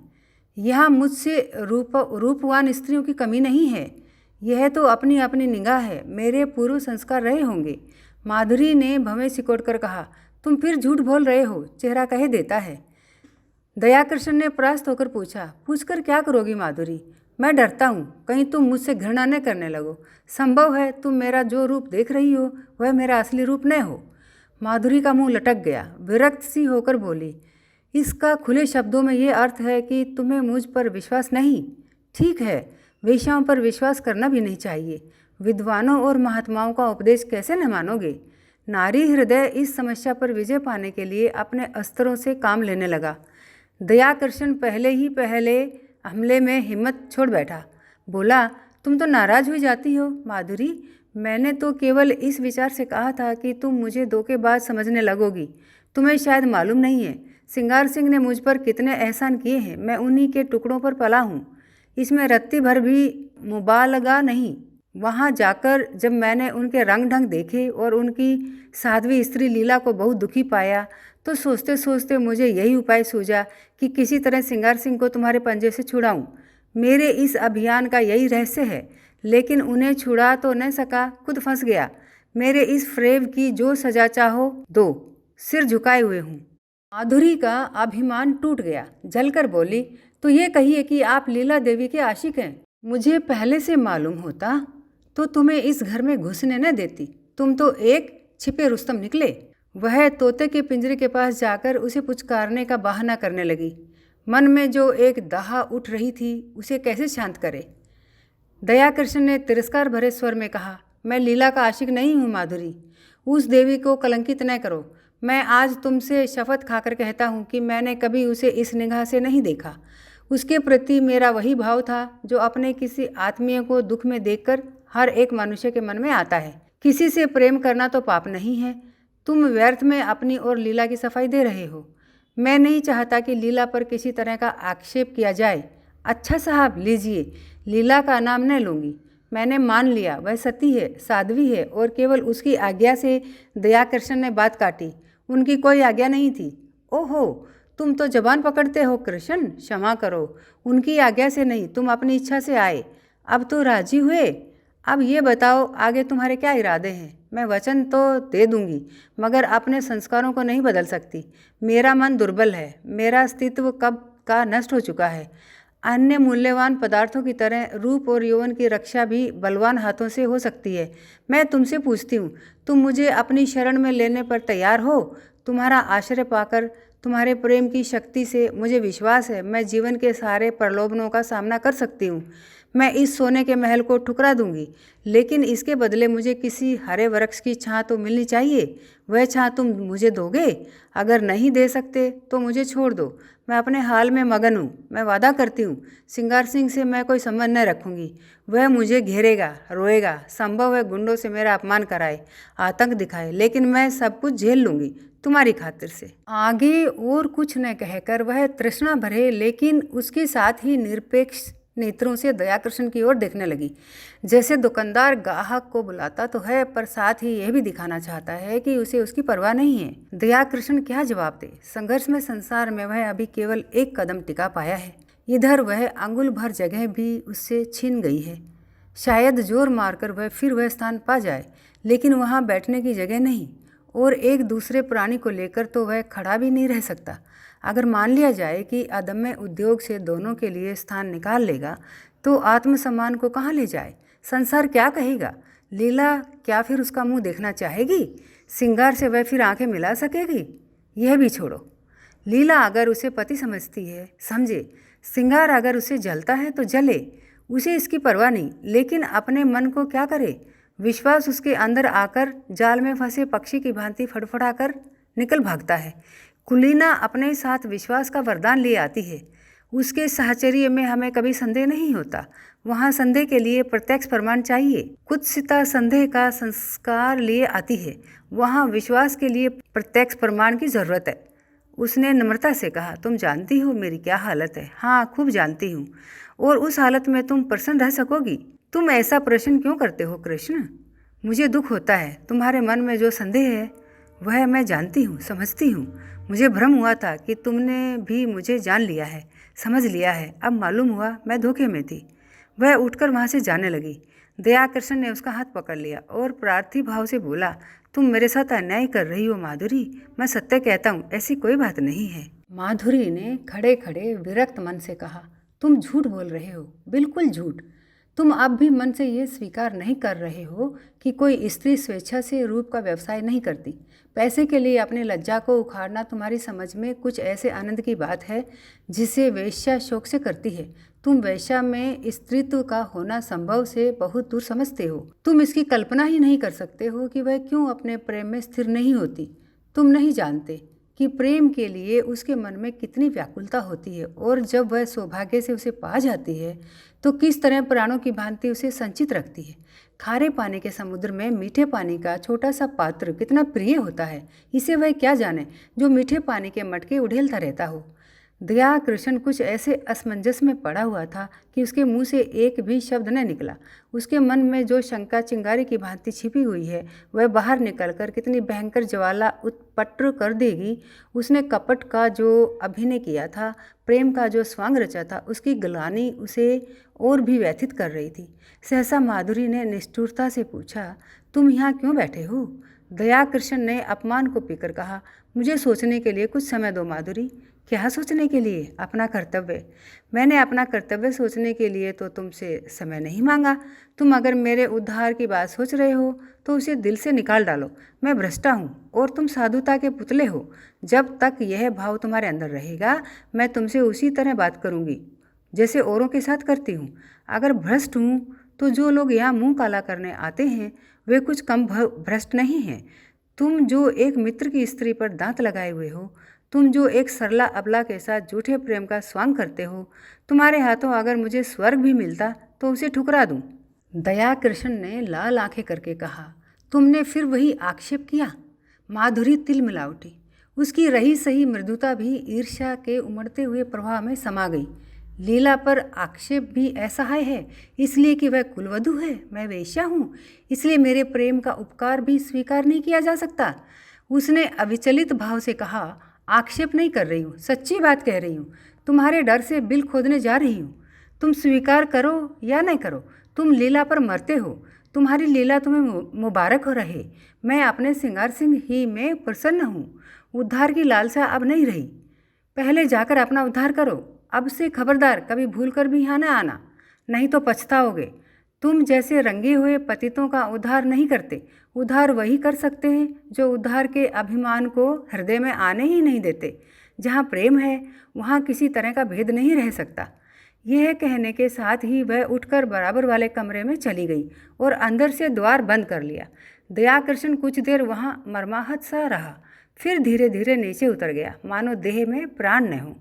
यहाँ मुझसे रूपवान स्त्रियों की कमी नहीं है, यह तो अपनी अपनी निगाह है, मेरे पूर्व संस्कार रहे होंगे। माधुरी ने भवें सिकोड़ कर कहा, तुम फिर झूठ बोल रहे हो, चेहरा कह देता है। दयाकृष्ण ने परास्त होकर पूछा, पूछकर क्या करोगी माधुरी? मैं डरता हूँ कहीं तुम मुझसे घृणा न करने लगो। संभव है तुम मेरा जो रूप देख रही हो वह मेरा असली रूप न हो। माधुरी का मुंह लटक गया, विरक्त सी होकर बोली, इसका खुले शब्दों में ये अर्थ है कि तुम्हें मुझ पर विश्वास नहीं। ठीक है, वेश्याओं पर विश्वास करना भी नहीं चाहिए। विद्वानों और महात्माओं का उपदेश कैसे न मानोगे? नारी हृदय इस समस्या पर विजय पाने के लिए अपने अस्त्रों से काम लेने लगा। दयाकृष्ण पहले हमले में हिम्मत छोड़ बैठा। बोला, तुम तो नाराज हुई जाती हो माधुरी, मैंने तो केवल इस विचार से कहा था कि तुम मुझे धोखेबाज समझने लगोगी। तुम्हें शायद मालूम नहीं है सिंगार सिंह ने मुझ पर कितने एहसान किए हैं। मैं उन्हीं के टुकड़ों पर पला हूँ, इसमें रत्ती भर भी मुबालगा नहीं। वहाँ जाकर जब मैंने उनके रंग ढंग देखे और उनकी साध्वी स्त्री लीला को बहुत दुखी पाया तो सोचते सोचते मुझे यही उपाय सूझा कि किसी तरह सिंगार सिंह को तुम्हारे पंजे से छुड़ाऊँ। मेरे इस अभियान का यही रहस्य है, लेकिन उन्हें छुड़ा तो न सका, खुद फंस गया। मेरे इस फ्रेब की जो सजा चाहो दो, सिर झुकाए हुए हूँ। माधुरी का अभिमान टूट गया, जलकर बोली, तो ये कहिए कि आप लीला देवी के आशिक हैं। मुझे पहले से मालूम होता तो तुम्हें इस घर में घुसने न देती। तुम तो एक छिपे रुस्तम निकले। वह तोते के पिंजरे के पास जाकर उसे पुचकारने का बहाना करने लगी। मन में जो एक दाह उठ रही थी उसे कैसे शांत करे। दयाकृष्ण ने तिरस्कार भरे स्वर में कहा, मैं लीला का आशिक नहीं हूँ माधुरी। उस देवी को कलंकित न करो। मैं आज तुमसे शपथ खाकर कहता हूँ कि मैंने कभी उसे इस निगाह से नहीं देखा। उसके प्रति मेरा वही भाव था जो अपने किसी आत्मीय को दुख में देखकर हर एक मनुष्य के मन में आता है। किसी से प्रेम करना तो पाप नहीं है। तुम व्यर्थ में अपनी और लीला की सफाई दे रहे हो। मैं नहीं चाहता कि लीला पर किसी तरह का आक्षेप किया जाए। अच्छा साहब, लीजिए, लीला का नाम न लूँगी। मैंने मान लिया वह सती है, साध्वी है, और केवल उसकी आज्ञा से। दयाकृष्ण ने बात काटी, उनकी कोई आज्ञा नहीं थी। ओहो, तुम तो जबान पकड़ते हो कृष्ण, क्षमा करो। उनकी आज्ञा से नहीं, तुम अपनी इच्छा से आए। अब तो राजी हुए। अब ये बताओ आगे तुम्हारे क्या इरादे हैं। मैं वचन तो दे दूंगी, मगर अपने संस्कारों को नहीं बदल सकती। मेरा मन दुर्बल है। मेरा अस्तित्व कब का नष्ट हो चुका है। अन्य मूल्यवान पदार्थों की तरह रूप और यौवन की रक्षा भी बलवान हाथों से हो सकती है। मैं तुमसे पूछती हूँ, तुम मुझे अपनी शरण में लेने पर तैयार हो? तुम्हारा आश्रय पाकर, तुम्हारे प्रेम की शक्ति से मुझे विश्वास है मैं जीवन के सारे प्रलोभनों का सामना कर सकती हूँ। मैं इस सोने के महल को ठुकरा दूंगी, लेकिन इसके बदले मुझे किसी हरे वृक्ष की छां तो मिलनी चाहिए। वह छां तुम मुझे दोगे? अगर नहीं दे सकते तो मुझे छोड़ दो। मैं अपने हाल में मगन हूँ। मैं वादा करती हूँ, सिंगार सिंह से मैं कोई संबंध न रखूँगी। वह मुझे घेरेगा, रोएगा, संभव है गुंडों से मेरा अपमान कराए, आतंक दिखाए, लेकिन मैं सब कुछ झेल लूँगी तुम्हारी खातिर से। आगे और कुछ न कहकर वह तृष्णा भरे लेकिन उसके साथ ही निरपेक्ष नेत्रों से दयाकृष्ण की ओर देखने लगी। जैसे दुकानदार ग्राहक को बुलाता तो है, पर साथ ही यह भी दिखाना चाहता है कि उसे उसकी परवाह नहीं है। दयाकृष्ण क्या जवाब दे। संघर्ष में संसार में वह अभी केवल एक कदम टिका पाया है। इधर वह अंगुल भर जगह भी उससे छीन गई है। शायद जोर मारकर वह स्थान पा जाए, लेकिन वहाँ बैठने की जगह नहीं, और एक दूसरे प्राणी को लेकर तो वह खड़ा भी नहीं रह सकता। अगर मान लिया जाए कि अदम्य उद्योग से दोनों के लिए स्थान निकाल लेगा, तो आत्मसम्मान को कहाँ ले जाए? संसार क्या कहेगा? लीला क्या फिर उसका मुंह देखना चाहेगी? सिंगार से वह फिर आंखें मिला सकेगी? यह भी छोड़ो। लीला अगर उसे पति समझती है, समझे। सिंगार अगर उसे जलता है तो जले, उसे इसकी परवाह नहीं। लेकिन अपने मन को क्या करे? विश्वास उसके अंदर आकर जाल में फंसे पक्षी की भांति फड़फड़ाकर निकल भागता है। कुलीना अपने साथ विश्वास का वरदान ले आती है। उसके साहचर्य में हमें कभी संदेह नहीं होता। वहाँ संदेह के लिए प्रत्यक्ष प्रमाण चाहिए। कुत्सिता संदेह का संस्कार लिए आती है। वहाँ विश्वास के लिए प्रत्यक्ष प्रमाण की जरूरत है। उसने नम्रता से कहा, तुम जानती हो मेरी क्या हालत है? हाँ, खूब जानती हूँ। और उस हालत में तुम प्रसन्न रह सकोगी? तुम ऐसा प्रश्न क्यों करते हो कृष्ण? मुझे दुख होता है। तुम्हारे मन में जो संदेह है वह मैं जानती हूँ, समझती हूँ। मुझे भ्रम हुआ था कि तुमने भी मुझे जान लिया है, समझ लिया है। अब मालूम हुआ मैं धोखे में थी। वह उठकर वहाँ से जाने लगी। दयाकृष्ण ने उसका हाथ पकड़ लिया और प्रार्थी भाव से बोला, तुम मेरे साथ अन्याय कर रही हो माधुरी। मैं सत्य कहता हूँ, ऐसी कोई बात नहीं है। माधुरी ने खड़े खड़े विरक्त मन से कहा, तुम झूठ बोल रहे हो, बिल्कुल झूठ। तुम अब भी मन से ये स्वीकार नहीं कर रहे हो कि कोई स्त्री स्वेच्छा से रूप का व्यवसाय नहीं करती। पैसे के लिए अपनी लज्जा को उखाड़ना तुम्हारी समझ में कुछ ऐसे आनंद की बात है जिसे वेश्या शौक से करती है। तुम वेश्या में स्त्रीत्व का होना संभव से बहुत दूर समझते हो। तुम इसकी कल्पना ही नहीं कर सकते हो कि वह क्यों अपने प्रेम में स्थिर नहीं होती। तुम नहीं जानते कि प्रेम के लिए उसके मन में कितनी व्याकुलता होती है, और जब वह सौभाग्य से उसे पा जाती है तो किस तरह प्राणों की भांति उसे संचित रखती है। खारे पानी के समुद्र में मीठे पानी का छोटा सा पात्र कितना प्रिय होता है, इसे वह क्या जाने जो मीठे पानी के मटके उड़ेलता रहता हो। दया कृष्ण कुछ ऐसे असमंजस में पड़ा हुआ था कि उसके मुंह से एक भी शब्द न निकला। उसके मन में जो शंका चिंगारी की भांति छिपी हुई है वह बाहर निकलकर कितनी भयंकर ज्वाला उत्पन्न कर देगी। उसने कपट का जो अभिनय किया था, प्रेम का जो स्वांग रचा था, उसकी ग्लानि उसे और भी व्यथित कर रही थी। सहसा माधुरी ने निष्ठुरता से पूछा, तुम यहाँ क्यों बैठे हो? दया कृष्ण ने अपमान को पीकर कहा, मुझे सोचने के लिए कुछ समय दो माधुरी। क्या सोचने के लिए? अपना कर्तव्य। मैंने अपना कर्तव्य सोचने के लिए तो तुमसे समय नहीं मांगा। तुम अगर मेरे उद्धार की बात सोच रहे हो तो उसे दिल से निकाल डालो। मैं भ्रष्टा हूँ और तुम साधुता के पुतले हो। जब तक यह भाव तुम्हारे अंदर रहेगा मैं तुमसे उसी तरह बात करूँगी जैसे औरों के साथ करती हूँ। अगर भ्रष्ट हूँ तो जो लोग यहाँ मुँह काला करने आते हैं वे कुछ कम भ्रष्ट नहीं हैं। तुम जो एक मित्र की स्त्री पर दांत लगाए हुए हो, तुम जो एक सरला अबला के साथ झूठे प्रेम का स्वांग करते हो, तुम्हारे हाथों अगर मुझे स्वर्ग भी मिलता तो उसे ठुकरा दूं। दया कृष्ण ने लाल आंखें करके कहा, तुमने फिर वही आक्षेप किया? माधुरी तिल मिला उठी। उसकी रही सही मृदुता भी ईर्ष्या के उमड़ते हुए प्रवाह में समा गई। लीला पर आक्षेप भी असहाय है, इसलिए कि वह कुलवधू है, मैं वेश्या हूँ, इसलिए मेरे प्रेम का उपकार भी स्वीकार नहीं किया जा सकता। उसने अविचलित भाव से कहा, आक्षेप नहीं कर रही हूँ, सच्ची बात कह रही हूँ। तुम्हारे डर से बिल खोदने जा रही हूँ। तुम स्वीकार करो या नहीं करो, तुम लीला पर मरते हो। तुम्हारी लीला तुम्हें मुबारक हो रहे। मैं अपने सिंगार सिंह ही में प्रसन्न हूँ। उद्धार की लालसा अब नहीं रही। पहले जाकर अपना उद्धार करो। अब से खबरदार कभी भूल कर भी यहाँ न आना, नहीं तो पछताओगे। तुम जैसे रंगे हुए पतितों का उद्धार नहीं करते। उद्धार वही कर सकते हैं जो उद्धार के अभिमान को हृदय में आने ही नहीं देते। जहाँ प्रेम है वहाँ किसी तरह का भेद नहीं रह सकता। यह कहने के साथ ही वह उठकर बराबर वाले कमरे में चली गई और अंदर से द्वार बंद कर लिया। दयाकृष्ण कुछ देर वहाँ मर्माहत सा रहा, फिर धीरे धीरे नीचे उतर गया, मानो देह में प्राण न हो।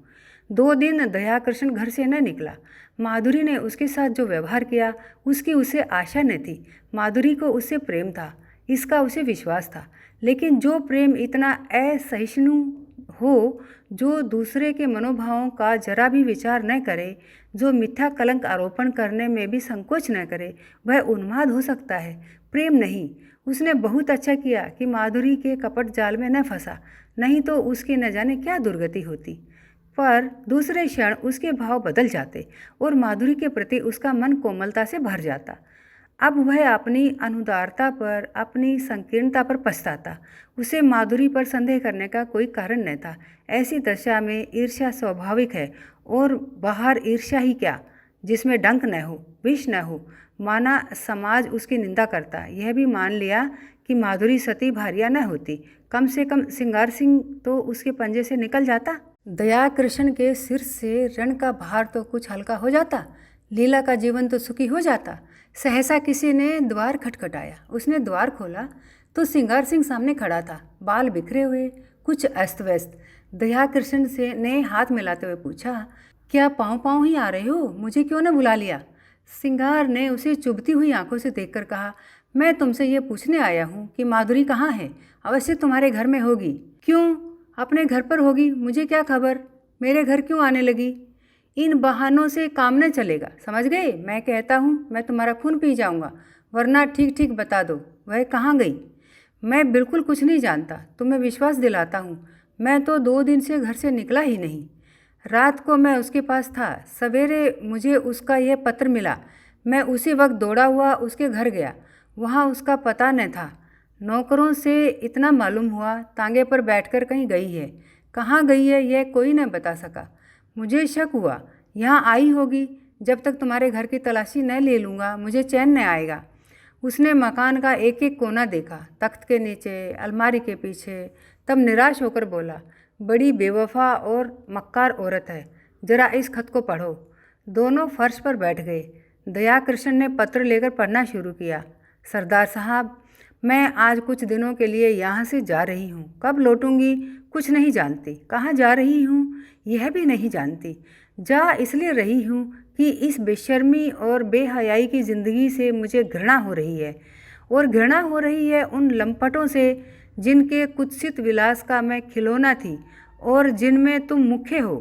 2 दिन दयाकृष्ण घर से न निकला। माधुरी ने उसके साथ जो व्यवहार किया उसकी उसे आशा न थी। माधुरी को उससे प्रेम था, इसका उसे विश्वास था। लेकिन जो प्रेम इतना असहिष्णु हो, जो दूसरे के मनोभावों का जरा भी विचार न करे, जो मिथ्या कलंक आरोपण करने में भी संकोच न करे, वह उन्माद हो सकता है, प्रेम नहीं। उसने बहुत अच्छा किया कि माधुरी के कपट जाल में न फंसा, नहीं तो उसकी न जाने क्या दुर्गति होती। पर दूसरे क्षण उसके भाव बदल जाते और माधुरी के प्रति उसका मन कोमलता से भर जाता। अब वह अपनी अनुदारता पर, अपनी संकीर्णता पर पछताता। उसे माधुरी पर संदेह करने का कोई कारण न था। ऐसी दशा में ईर्ष्या स्वाभाविक है, और बाहर ईर्ष्या ही क्या, जिसमें डंक न हो, विष न हो। माना समाज उसकी निंदा करता। यह भी मान लिया कि माधुरी सती भारिया न होती, कम से कम सिंगार सिंह तो उसके पंजे से निकल जाता। दया कृष्ण के सिर से ऋण का भार तो कुछ हल्का हो जाता, लीला का जीवन तो सुखी हो जाता। सहसा किसी ने द्वार खटखटाया। उसने द्वार खोला तो सिंगार सिंह सामने खड़ा था, बाल बिखरे हुए, कुछ अस्त व्यस्त। दया कृष्ण से ने हाथ मिलाते हुए पूछा, क्या पाँव पाँव ही आ रहे हो? मुझे क्यों न बुला लिया? सिंगार ने उसे चुभती हुई आंखों से देखकर कहा, मैं तुमसे ये पूछने आया हूँ कि माधुरी कहाँ है? अवश्य तुम्हारे घर में होगी। क्यों? अपने घर पर होगी, मुझे क्या खबर? मेरे घर क्यों आने लगी? इन बहानों से काम न चलेगा, समझ गए? मैं कहता हूँ मैं तुम्हारा खून पी जाऊँगा, वरना ठीक ठीक बता दो वह कहाँ गई। मैं बिल्कुल कुछ नहीं जानता, तुम्हें विश्वास दिलाता हूँ। मैं तो 2 दिन से घर से निकला ही नहीं। रात को मैं उसके पास था, सवेरे मुझे उसका यह पत्र मिला। मैं उसी वक्त दौड़ा हुआ उसके घर गया, वहाँ उसका पता न था। नौकरों से इतना मालूम हुआ तांगे पर बैठकर कहीं गई है। कहाँ गई है यह कोई न बता सका। मुझे शक हुआ यहाँ आई होगी। जब तक तुम्हारे घर की तलाशी न ले लूँगा मुझे चैन न आएगा। उसने मकान का एक एक कोना देखा, तख्त के नीचे, अलमारी के पीछे। तब निराश होकर बोला, बड़ी बेवफा और मक्कार औरत है, जरा इस खत को पढ़ो। दोनों फर्श पर बैठ गए। दया कृष्ण ने पत्र लेकर पढ़ना शुरू किया। सरदार साहब, मैं आज कुछ दिनों के लिए यहाँ से जा रही हूँ। कब लौटूंगी कुछ नहीं जानती, कहाँ जा रही हूँ यह भी नहीं जानती। जा इसलिए रही हूँ कि इस बेशर्मी और बेहयाई की ज़िंदगी से मुझे घृणा हो रही है, और घृणा हो रही है उन लंपटों से जिनके कुत्सित विलास का मैं खिलौना थी और जिनमें तुम मुख्य हो।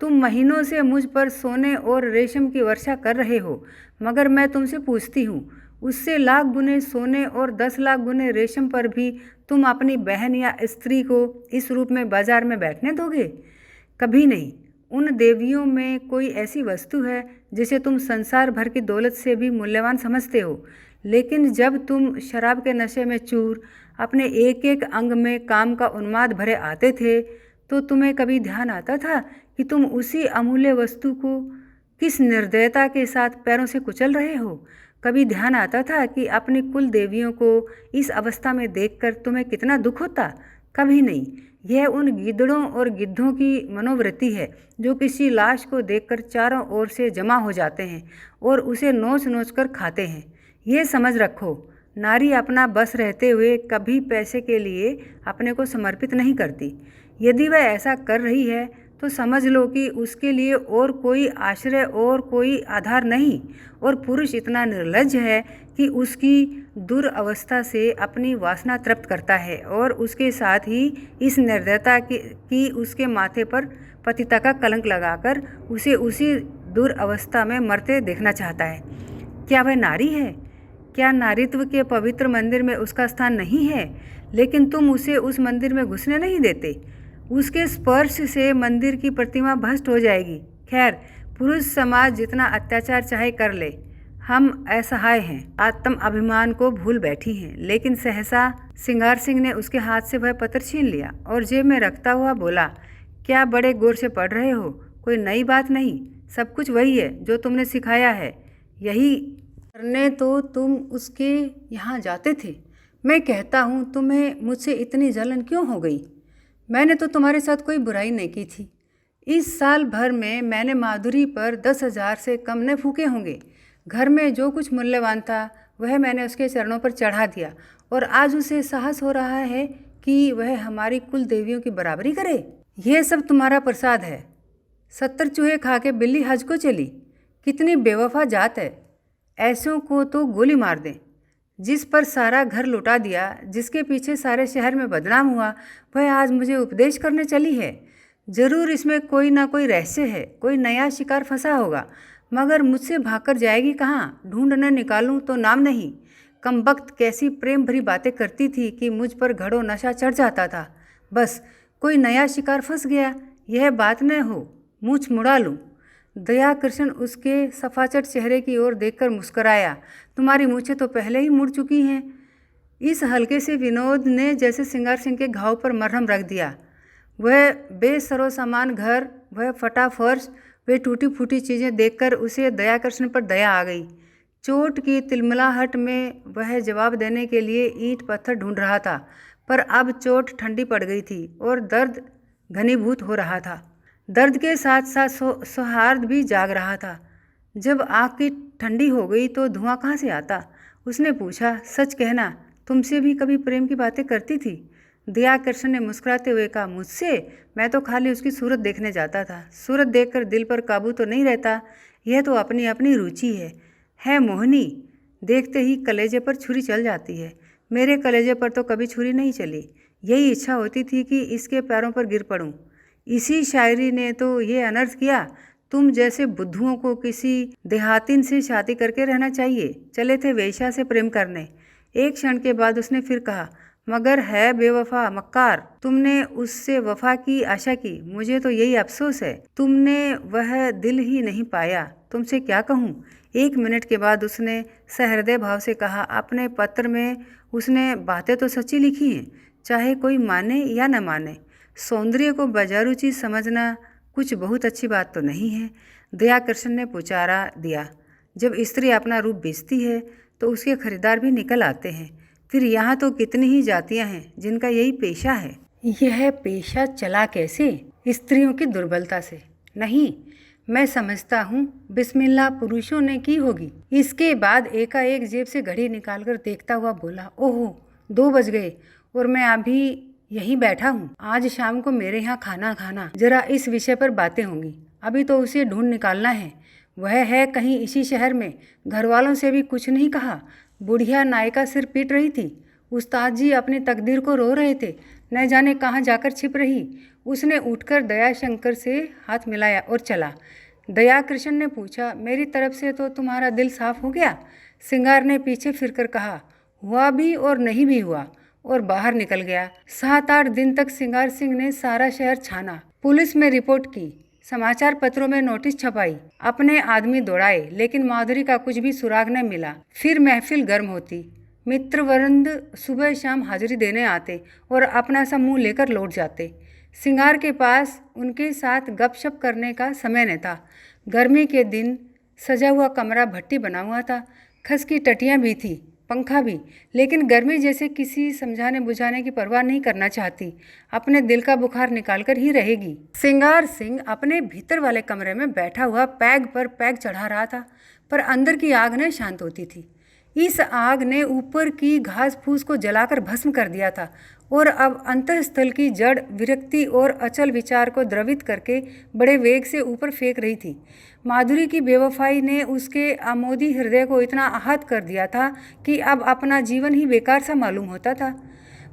तुम महीनों से मुझ पर सोने और रेशम की वर्षा कर रहे हो, मगर मैं तुमसे पूछती हूँ, उससे लाख गुने सोने और 10 लाख गुने रेशम पर भी तुम अपनी बहन या स्त्री को इस रूप में बाजार में बैठने दोगे? कभी नहीं। उन देवियों में कोई ऐसी वस्तु है जिसे तुम संसार भर की दौलत से भी मूल्यवान समझते हो, लेकिन जब तुम शराब के नशे में चूर अपने एक एक अंग में काम का उन्माद भरे आते थे, तो तुम्हें कभी ध्यान आता था कि तुम उसी अमूल्य वस्तु को किस निर्दयता के साथ पैरों से कुचल रहे हो? कभी ध्यान आता था कि अपनी कुल देवियों को इस अवस्था में देखकर तुम्हें कितना दुख होता? कभी नहीं। यह उन गीदड़ों और गिद्धों की मनोवृत्ति है जो किसी लाश को देखकर चारों ओर से जमा हो जाते हैं और उसे नोच नोच कर खाते हैं। ये समझ रखो, नारी अपना बस रहते हुए कभी पैसे के लिए अपने को समर्पित नहीं करती। यदि वह ऐसा कर रही है तो समझ लो कि उसके लिए और कोई आश्रय और कोई आधार नहीं, और पुरुष इतना निर्लज्ज है कि उसकी दुर्अवस्था से अपनी वासना तृप्त करता है और उसके साथ ही इस निर्दयता की उसके माथे पर पतिता का कलंक लगाकर उसे उसी दुर्अवस्था में मरते देखना चाहता है। क्या वह नारी है? क्या नारीत्व के पवित्र मंदिर में उसका स्थान नहीं है? लेकिन तुम उसे उस मंदिर में घुसने नहीं देते। उसके स्पर्श से मंदिर की प्रतिमा भ्रष्ट हो जाएगी। खैर, पुरुष समाज जितना अत्याचार चाहे कर ले, हम असहाय हैं, आत्म अभिमान को भूल बैठी हैं। लेकिन सहसा सिंगार सिंह ने उसके हाथ से वह पत्र छीन लिया और जेब में रखता हुआ बोला, क्या बड़े गौर से पढ़ रहे हो? कोई नई बात नहीं, सब कुछ वही है जो तुमने सिखाया है। यही करने तो तुम उसके यहाँ जाते थे। मैं कहता हूँ, तुम्हें मुझसे इतनी जलन क्यों हो गई? मैंने तो तुम्हारे साथ कोई बुराई नहीं की थी। इस साल भर में मैंने माधुरी पर 10,000 से कम न फूके होंगे। घर में जो कुछ मूल्यवान था वह मैंने उसके चरणों पर चढ़ा दिया, और आज उसे साहस हो रहा है कि वह हमारी कुल देवियों की बराबरी करे। यह सब तुम्हारा प्रसाद है। 70 चूहे खा के बिल्ली हज को चली। कितनी बेवफा जात है। ऐसों को तो गोली मार दें। जिस पर सारा घर लुटा दिया, जिसके पीछे सारे शहर में बदनाम हुआ, वह आज मुझे उपदेश करने चली है। जरूर इसमें कोई ना कोई रहस्य है, कोई नया शिकार फंसा होगा, मगर मुझसे भागकर जाएगी कहाँ? ढूंढ न निकालूं तो नाम नहीं। कमबख्त कैसी प्रेम भरी बातें करती थी कि मुझ पर घड़ों नशा चढ़ जाता था। बस कोई नया शिकार फंस गया, यह बात न हो, मूछ मुड़ा लूँ। दया कृष्ण उसके सफाचट चेहरे की ओर देखकर मुस्कुराया। तुम्हारी मूछें तो पहले ही मुड़ चुकी हैं। इस हल्के से विनोद ने जैसे सिंगार सिंह के घाव पर मरहम रख दिया। वह बेसरो सामान घर, वह फटा फर्श, वे टूटी फूटी चीज़ें देखकर उसे दया कृष्ण पर दया आ गई। चोट की तिलमिलाहट में वह जवाब देने के लिए ईंट पत्थर ढूंढ रहा था, पर अब चोट ठंडी पड़ गई थी और दर्द घनीभूत हो रहा था। दर्द के साथ साथ सौहार्द भी जाग रहा था। जब आँख की ठंडी हो गई तो धुआं कहाँ से आता? उसने पूछा, सच कहना, तुमसे भी कभी प्रेम की बातें करती थी? दया कृष्ण ने मुस्कुराते हुए कहा, मुझसे? मैं तो खाली उसकी सूरत देखने जाता था। सूरत देखकर दिल पर काबू तो नहीं रहता। यह तो अपनी अपनी रुचि है मोहिनी। देखते ही कलेजे पर छुरी चल जाती है। मेरे कलेजे पर तो कभी छुरी नहीं चली। यही इच्छा होती थी कि इसके पैरों पर गिर पड़ूं। इसी शायरी ने तो ये अनर्थ किया। तुम जैसे बुद्धुओं को किसी देहातिन से शादी करके रहना चाहिए। चले थे वेश्या से प्रेम करने। एक क्षण के बाद उसने फिर कहा, मगर है बेवफा मक्कार। तुमने उससे वफा की आशा की। मुझे तो यही अफसोस है, तुमने वह दिल ही नहीं पाया। तुमसे क्या कहूँ? 1 मिनट के बाद उसने सहृदय भाव से कहा, अपने पत्र में उसने बातें तो सच्ची लिखी हैं, चाहे कोई माने या न माने। सौंदर्य को बाजारू चीज समझना कुछ बहुत अच्छी बात तो नहीं है। दया कृष्ण ने पुचारा दिया, जब स्त्री अपना रूप बेचती है तो उसके खरीदार भी निकल आते हैं। फिर यहाँ तो कितनी ही जातियाँ हैं जिनका यही पेशा है। यह पेशा चला कैसे? स्त्रियों की दुर्बलता से नहीं, मैं समझता हूँ बिस्मिल्लाह पुरुषों ने की होगी। इसके बाद एकाएक जेब से घड़ी निकालकर देखता हुआ बोला, ओहो 2 बज गए और मैं अभी यहीं बैठा हूँ। आज शाम को मेरे यहाँ खाना खाना, जरा इस विषय पर बातें होंगी। अभी तो उसे ढूंढ निकालना है। वह है कहीं इसी शहर में। घर वालों से भी कुछ नहीं कहा। बुढ़िया नायिका सिर पीट रही थी। उस्ताद जी अपनी तकदीर को रो रहे थे, न जाने कहाँ जाकर छिप रही। उसने उठकर दयाशंकर से हाथ मिलाया और चला। दया कृष्ण ने पूछा, मेरी तरफ से तो तुम्हारा दिल साफ हो गया? सिंगार ने पीछे फिरकर कहा, हुआ भी और नहीं भी हुआ, और बाहर निकल गया। 7-8 दिन तक सिंगार सिंह ने सारा शहर छाना, पुलिस में रिपोर्ट की, समाचार पत्रों में नोटिस छपाई, अपने आदमी दौड़ाए, लेकिन माधुरी का कुछ भी सुराग न मिला। फिर महफिल गर्म होती, मित्रवृंद सुबह शाम हाजिरी देने आते और अपना सा मुंह लेकर लौट जाते। सिंगार के पास उनके साथ गपशप करने का समय न था। गर्मी के दिन सजा हुआ कमरा भट्टी बना हुआ था, खस की टटियाँ भी थी, पंखा भी, लेकिन गर्मी जैसे किसी समझाने बुझाने की परवाह नहीं करना चाहती, अपने दिल का बुखार निकालकर ही रहेगी। सिंगार सिंह अपने भीतर वाले कमरे में बैठा हुआ पैग पर पैग चढ़ा रहा था, पर अंदर की आग न शांत होती थी। इस आग ने ऊपर की घास फूस को जलाकर भस्म कर दिया था और अब अंतःस्थल की जड़ विरक्ति और अचल विचार को द्रवित करके बड़े वेग से ऊपर फेंक रही थी। माधुरी की बेवफाई ने उसके आमोदी हृदय को इतना आहत कर दिया था कि अब अपना जीवन ही बेकार सा मालूम होता था।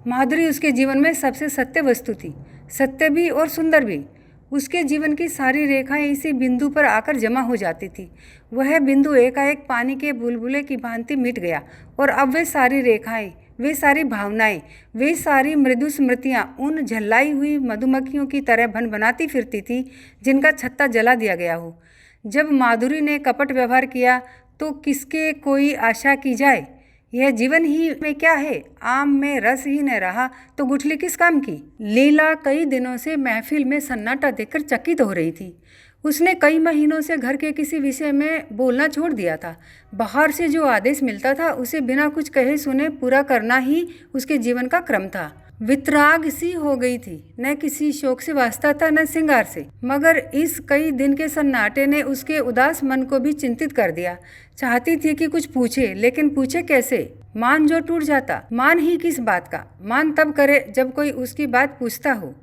माधुरी उसके जीवन में सबसे सत्य वस्तु थी, सत्य भी और सुंदर भी। उसके जीवन की सारी रेखाएं इसी बिंदु पर आकर जमा हो जाती थी। वह बिंदु एकाएक पानी के बुलबुले की भांति मिट गया और अब वे सारी रेखाएं, वे सारी भावनाएं, वे सारी मृदु स्मृतियां उन झल्लाई हुई मधुमक्खियों की तरह भनभनाती फिरती थी जिनका छत्ता जला दिया गया हो। जब माधुरी ने कपट व्यवहार किया तो किसके कोई आशा की जाए? यह जीवन ही में क्या है? आम में रस ही न रहा तो गुठली किस काम की? लीला कई दिनों से महफिल में सन्नाटा देखकर चकित हो रही थी। उसने कई महीनों से घर के किसी विषय में बोलना छोड़ दिया था। बाहर से जो आदेश मिलता था उसे बिना कुछ कहे सुने पूरा करना ही उसके जीवन का क्रम था। वितराग सी हो गई थी, न किसी शौक से वास्ता था न सिंगार से, मगर इस कई दिन के सन्नाटे ने उसके उदास मन को भी चिंतित कर दिया। चाहती थी कि कुछ पूछे, लेकिन पूछे कैसे? मान जो टूट जाता। मान ही किस बात का? मान तब करे जब कोई उसकी बात पूछता हो।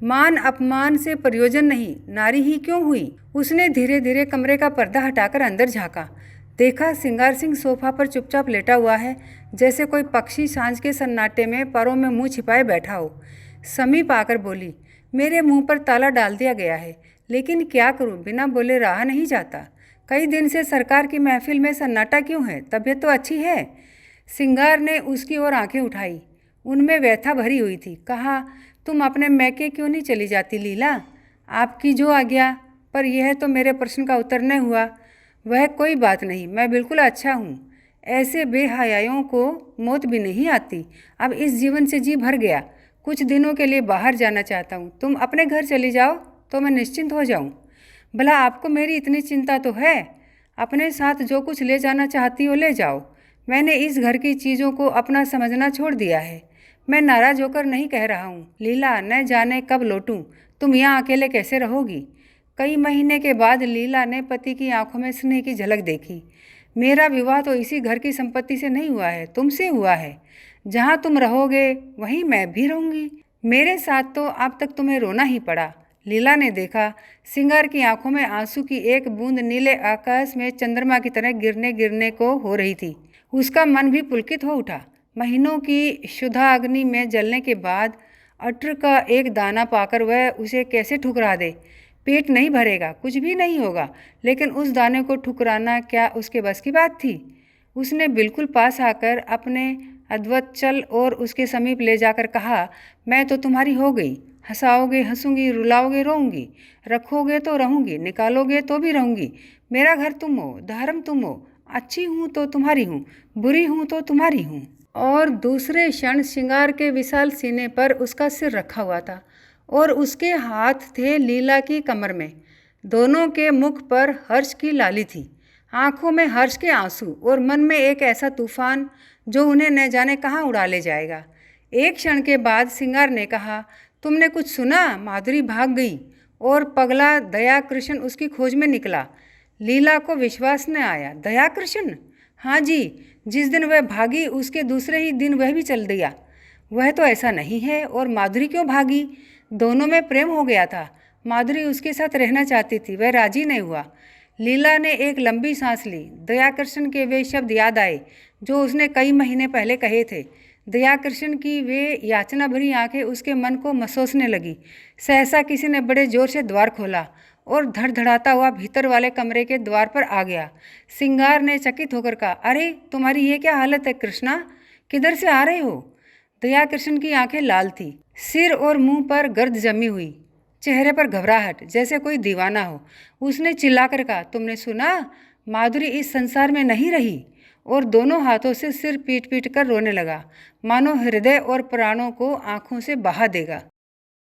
मान अपमान से प्रयोजन नहीं, नारी ही क्यों हुई? उसने धीरे धीरे कमरे का पर्दा हटाकर अंदर झाँका। देखा, सिंगार सिंह सोफा पर चुपचाप लेटा हुआ है, जैसे कोई पक्षी सांझ के सन्नाटे में परों में मुंह छिपाए बैठा हो। समीप आकर बोली, मेरे मुंह पर ताला डाल दिया गया है, लेकिन क्या करूं, बिना बोले रहा नहीं जाता। कई दिन से सरकार की महफिल में सन्नाटा क्यों है? तबीयत तो अच्छी है? सिंगार ने उसकी ओर आंखें उठाई, उनमें व्यथा भरी हुई थी। कहा, तुम अपने मैके क्यों नहीं चली जाती लीला? आपकी जो आज्ञा। पर यह तो मेरे प्रश्न का उत्तर न हुआ। वह कोई बात नहीं, मैं बिल्कुल अच्छा हूँ। ऐसे बेहयाओं को मौत भी नहीं आती। अब इस जीवन से जी भर गया। कुछ दिनों के लिए बाहर जाना चाहता हूँ। तुम अपने घर चली जाओ तो मैं निश्चिंत हो जाऊँ। भला आपको मेरी इतनी चिंता तो है? अपने साथ जो कुछ ले जाना चाहती हो ले जाओ। मैंने इस घर की चीज़ों को अपना समझना छोड़ दिया है। मैं नाराज होकर नहीं कह रहा हूँ। लीला, न जाने कब लौटूँ। तुम यहाँ अकेले कैसे रहोगी? कई महीने के बाद लीला ने पति की आंखों में स्नेह की झलक देखी। मेरा विवाह तो इसी घर की संपत्ति से नहीं हुआ है, तुमसे हुआ है। जहाँ तुम रहोगे वहीं मैं भी रहूँगी। मेरे साथ तो अब तक तुम्हें रोना ही पड़ा। लीला ने देखा, सिंगार की आंखों में आंसू की एक बूंद नीले आकाश में चंद्रमा की तरह गिरने गिरने को हो रही थी। उसका मन भी पुलकित हो उठा। महीनों की शुद्धा अग्नि में जलने के बाद अटर का एक दाना पाकर वह उसे कैसे ठुकरा दे? पेट नहीं भरेगा, कुछ भी नहीं होगा, लेकिन उस दाने को ठुकराना क्या उसके बस की बात थी? उसने बिल्कुल पास आकर अपने अद्भुत चल और उसके समीप ले जाकर कहा, मैं तो तुम्हारी हो गई। हंसाओगे हंसूंगी, रुलाओगे रोऊंगी, रखोगे तो रहूंगी, निकालोगे तो भी रहूंगी। मेरा घर तुम हो, धर्म तुम हो। अच्छी हूँ तो तुम्हारी हूँ, बुरी हूँ तो तुम्हारी हूँ। और दूसरे क्षण श्रृंगार के विशाल सीने पर उसका सिर रखा हुआ था और उसके हाथ थे लीला की कमर में। दोनों के मुख पर हर्ष की लाली थी, आंखों में हर्ष के आंसू और मन में एक ऐसा तूफान जो उन्हें न जाने कहाँ उड़ा ले जाएगा। एक क्षण के बाद सिंगार ने कहा, तुमने कुछ सुना? माधुरी भाग गई और पगला दया कृष्ण उसकी खोज में निकला। लीला को विश्वास न आया। दया कृष्ण? हाँ जी, जिस दिन वह भागी उसके दूसरे ही दिन वह भी चल दिया। वह तो ऐसा नहीं है। और माधुरी क्यों भागी? दोनों में प्रेम हो गया था। माधुरी उसके साथ रहना चाहती थी, वह राजी नहीं हुआ। लीला ने एक लंबी सांस ली। दयाकृष्ण के वे शब्द याद आए जो उसने कई महीने पहले कहे थे। दया कृष्ण की वे याचना भरी आंखें उसके मन को मसोसने लगी। सहसा किसी ने बड़े जोर से द्वार खोला और धड़धड़ाता हुआ भीतर वाले कमरे के द्वार पर आ गया। सिंगार ने चकित होकर कहा, अरे तुम्हारी ये क्या हालत है कृष्णा, किधर से आ रहे हो? दया कृष्ण की आंखें लाल थी, सिर और मुंह पर गर्द जमी हुई, चेहरे पर घबराहट, जैसे कोई दीवाना हो। उसने चिल्लाकर कहा, तुमने सुना, माधुरी इस संसार में नहीं रही। और दोनों हाथों से सिर पीट पीट कर रोने लगा, मानो हृदय और प्राणों को आंखों से बहा देगा।